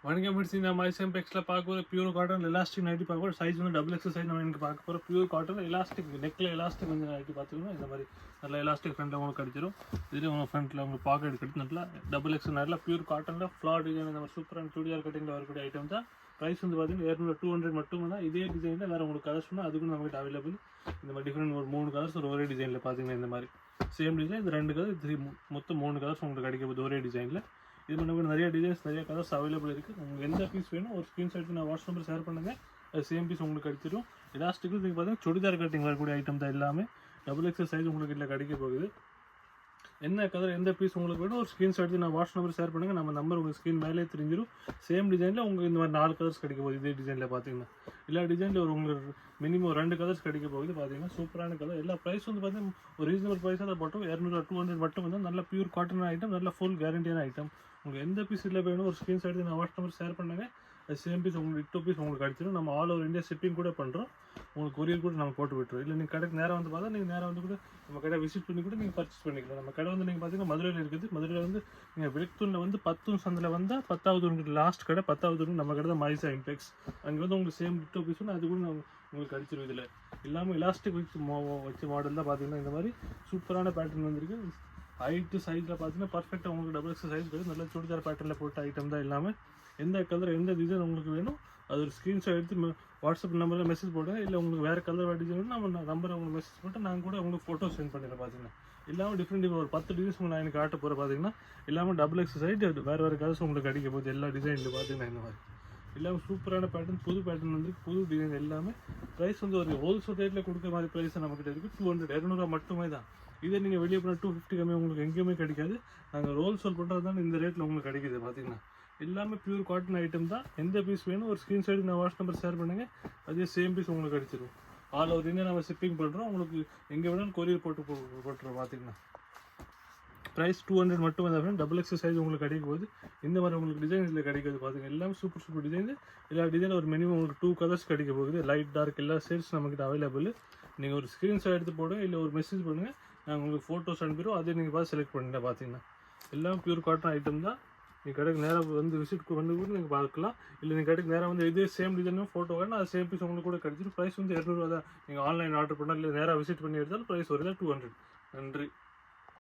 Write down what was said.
வணக்கம் ஃப்ரெண்ட்ஸ், இந்த மைசம் பெக்ஸில் பார்க்க போகிற பியூர் காட்டன் எலாஸ்டிக் நைட்டி பார்க்க போகிற சைஸ் வந்து டபுள் எக்ஸல் சைஸ். நம்ம எனக்கு பார்க்க போகிற பியூர் காட்டன் எலாஸ்டிக் நெக்கில் எலாஸ்டிக் வந்து நைட்டி பார்த்துக்கணும். இந்த மாதிரி நல்லா எலாஸ்டிக் ஃப்ரண்ட்டில் உங்களுக்கு கிடச்சிரும். இதுலேயே உங்கள் ஃப்ரண்ட்டில் உங்களுக்கு பாக்கெட் கிடைத்து நல்லா டபுள் எக்ஸல் நல்லா பியூர் காட்டனில் ஃப்ளார் டிசைன் இந்த மாதிரி சூப்பரான சுடியார் கட்டிங்கில் வரக்கூடிய ஐட்டம் தான். ப்ரைஸ் வந்து பார்த்தீங்கன்னா 200 மட்டும் தான். இதே டிசைனில் வேறு உங்களுக்கு கலர்ஸ் சொன்னால் அதுக்கும் நம்மகிட்ட அவைலபிள். இந்த மாதிரி டிஃப்ரெண்ட் ஒரு 3 கலர்ஸ் ஒரே டிசைனில் பார்த்தீங்கன்னா இந்த மாதிரி சேம் டிசைன். இது 2 கலர் மொத்தம் 3 கலர்ஸ் உங்களுக்கு கிடைக்க போகுது ஒரே டிசைனில். இது நமக்கு நிறைய டிசைன்ஸ் நிறைய கலர்ஸ் அவைலபிள் இருக்குது. உங்களுக்கு எந்த பீஸ் வேணும் ஒரு ஸ்க்ரீன்ஷாட் நான் வாட்ஸ்அப் நம்பர் ஷேர் பண்ணுங்கள். அது சேம் பீஸ் உங்களுக்கு கிடைச்சிடும். எலாஸ்டிக்கு நீங்கள் பார்த்தீங்கன்னா சுடிதார் கட்டிங் வரக்கூடிய ஐட்டம் தான் எல்லாமே. டபுள் எக்ஸல் சைஸ் உங்களுக்கு இதில் கிடைக்க போகுது. என்ன கலர் எந்த பீஸ் உங்களுக்கு வேணும் ஒரு ஸ்க்ரீன்ஷாட் நான் வாட்ஸ்அப் நம்பர் ஷேர் பண்ணுங்கள். நம்ம நம்பர் உங்களுக்கு ஸ்க்ரீன் மேலே தெரிஞ்சிடும். சேம் டிசைனில் உங்களுக்கு இந்த மாதிரி 4 கலர்ஸ் கிடைக்க போகுது. இதே டிசைனில் பார்த்தீங்கன்னா எல்லா டிசைனில் ஒரு உங்களுக்கு மினிமம் 2 கலர்ஸ் கிடைக்க போகுது. பார்த்தீங்கன்னா சூப்பரான கலர். எல்லா ப்ரைஸ் வந்து பார்த்தீங்கன்னா ஒரு ரீசனபிள் ப்ரைஸாக அதை போட்டோம். 200 மட்டும் வந்து நல்ல பியூர் காட்டன் ஐட்டம், நல்ல ஃபுல் கேரண்டியான ஐட்டம். உங்களுக்கு எந்த பீஸ் இல்லை வேணும் ஒரு ஸ்க்ரீன்ஷாட் நான் வாட்ஸ்அப் நம்பர் ஷேர் பண்ணுங்கள். அது சேம் பீஸ் உங்களுக்கு 2 பீஸ் உங்களுக்கு கிடச்சிடும். நம்ம ஆல் ஓவர் இந்தியா ஷிப்பிங் கூட பண்ணுறோம். உங்களுக்கு கொரியர் கூட நம்ம போட்டு விட்டுருவோம். இல்லை நீங்கள் கடைக்கு நேரம் வந்து பார்த்தா நீங்கள் நேரம் வந்து கூட நம்ம கடை விசிட் பண்ணி கூட நீங்கள் பர்ச்சேஸ் பண்ணிக்கலாம். நம்ம கடை வந்து நீங்கள் பார்த்தீங்கன்னா மதுரையில் இருக்குது. மதுரையில் வந்து நீங்கள் விளக்குத்தூரில் வந்து 10 சந்தில் வந்தால் 10வது உங்களுக்கு லாஸ்ட் கடை 10வது நம்ம கடை தான் மைசா இம்பெக்ஸ். அங்கே வந்து உங்களுக்கு சேம் 2 பீஸ் அது கூட உங்களுக்கு கிடச்சிரும். இதில் இல்லாமல் எலாஸ்டிக் வச்ச மாடல் தான் பார்த்தீங்கன்னா இந்த மாதிரி சூப்பரான பேட்டர்ன் வந்துருக்கு. ஹைட்டு சைஸில் பார்த்தீங்கன்னா பர்ஃபெக்டாக உங்களுக்கு டபுள் எக்ஸல் சைஸ் கிடைக்கும். நல்லா சுடிதார் பேட்டர்னில் போட்ட ஐட்டம் தான் இல்லாமல் எந்த கலர் எந்த டிசைன் உங்களுக்கு வேணும் அது ஒரு ஸ்க்ரீன்ஷாட் எடுத்து வாட்ஸ்அப் நம்பரில் மெசேஜ் போடுங்க. இல்லை உங்களுக்கு வேறு கலர் வேறு டிசைன் வேணும் நம்ம நம்பரை உங்களுக்கு மெசேஜ் போட்டு நாங்கள் கூட உங்களுக்கு ஃபோட்டோ சென்ட் பண்ணிடுறேன். பார்த்தீங்கன்னா எல்லாமே டிஃப்ரெண்ட் ஒரு 10 டிசைன்ஸ் நான் எனக்கு காட்ட போகிறேன். பார்த்தீங்கன்னா எல்லாமே டபுள் எக்ஸல் சைஸ் வேறு கலர்ஸ் உங்களுக்கு கிடைக்க போகுது. எல்லா டிசைனில் பார்த்தீங்கன்னா இந்த மாதிரி எல்லாமே சூப்பரான பேட்டர்ன், புது பேட்டர்ன் வந்து புது டிசைன் எல்லாமே. ப்ரைஸ் வந்து ஒரு ஹோல்சேல் ரேட்டில் கொடுக்குற மாதிரி ப்ரைஸ் நம்மக்கிட்ட இருக்குது. 200 மட்டுமே தான். இதே நீங்கள் வெளியே போனால் 250 கம்மி உங்களுக்கு எங்கேயுமே கிடைக்காது. நாங்கள் ஹோல்சேல் பண்ணுறது தான் இந்த ரேட்டில் உங்களுக்கு கிடைக்கிது. பார்த்தீங்கன்னா எல்லாமே பியூர் காட்டன் ஐட்டம் தான். எந்த பீஸ் வேணும் ஒரு ஸ்க்ரீன்ஷாட் நான் வாட்ஸ்அப் நம்பர் ஷேர் பண்ணுங்கள். அதே சேம் பீஸ் உங்களுக்கு கிடைச்சிடும். ஆல் ஓவர் இந்தியா நம்ம ஷிப்பிங் பண்ணுறோம். உங்களுக்கு எங்கே வேணாலும் கொரியர் போட்டுருவோம். பார்த்தீங்கன்னா ப்ரைஸ் 200 மட்டும் தான். டபுள் எக்ஸல் சைஸ் உங்களுக்கு கிடைக்கும் போது இந்த மாதிரி உங்களுக்கு டிசைன் இதில் கிடைக்காது. பார்த்தீங்கன்னா எல்லாமே சூப்பர் டிசைன். எல்லா டிசைனில் ஒரு மினிமம் உங்களுக்கு 2 கலர்ஸ் கிடைக்க போகுது. லைட் டார்க் எல்லா ஷேட்ஸ் நம்மக்கிட்ட அவைலபிள். நீங்கள் ஒரு ஸ்க்ரீன்ஷாட் எடுத்து போடுங்க. இல்லை ஒரு மெசேஜ் பண்ணுங்கள். நாங்கள் உங்களுக்கு ஃபோட்டோஸ் அனுப்பிடுவோம். அதே நீங்கள் பார்த்து செலக்ட் பண்ணிட்டா. பார்த்தீங்கன்னா எல்லாம் பியூர் காட்டன் ஐட்டம் தான். நீங்கள் கடைக்கு நேராக வந்து விசிட் வந்து கூட நீங்கள் பார்க்கலாம். இல்லை நீங்கள் கடைக்கு நேராக வந்து இதே சேம் டிசைனும் ஃபோட்டோ வேணும் அது சேம் பீஸ் உங்களுக்கு கூட கிடச்சிடும். ப்ரைஸ் வந்து 200 தான். நீங்கள் ஆன்லைன் ஆர்டர் பண்ணால் இல்லை நேராக விசிட் பண்ணி எடுத்தாலும் ப்ரைஸ் வருது 200. நன்றி.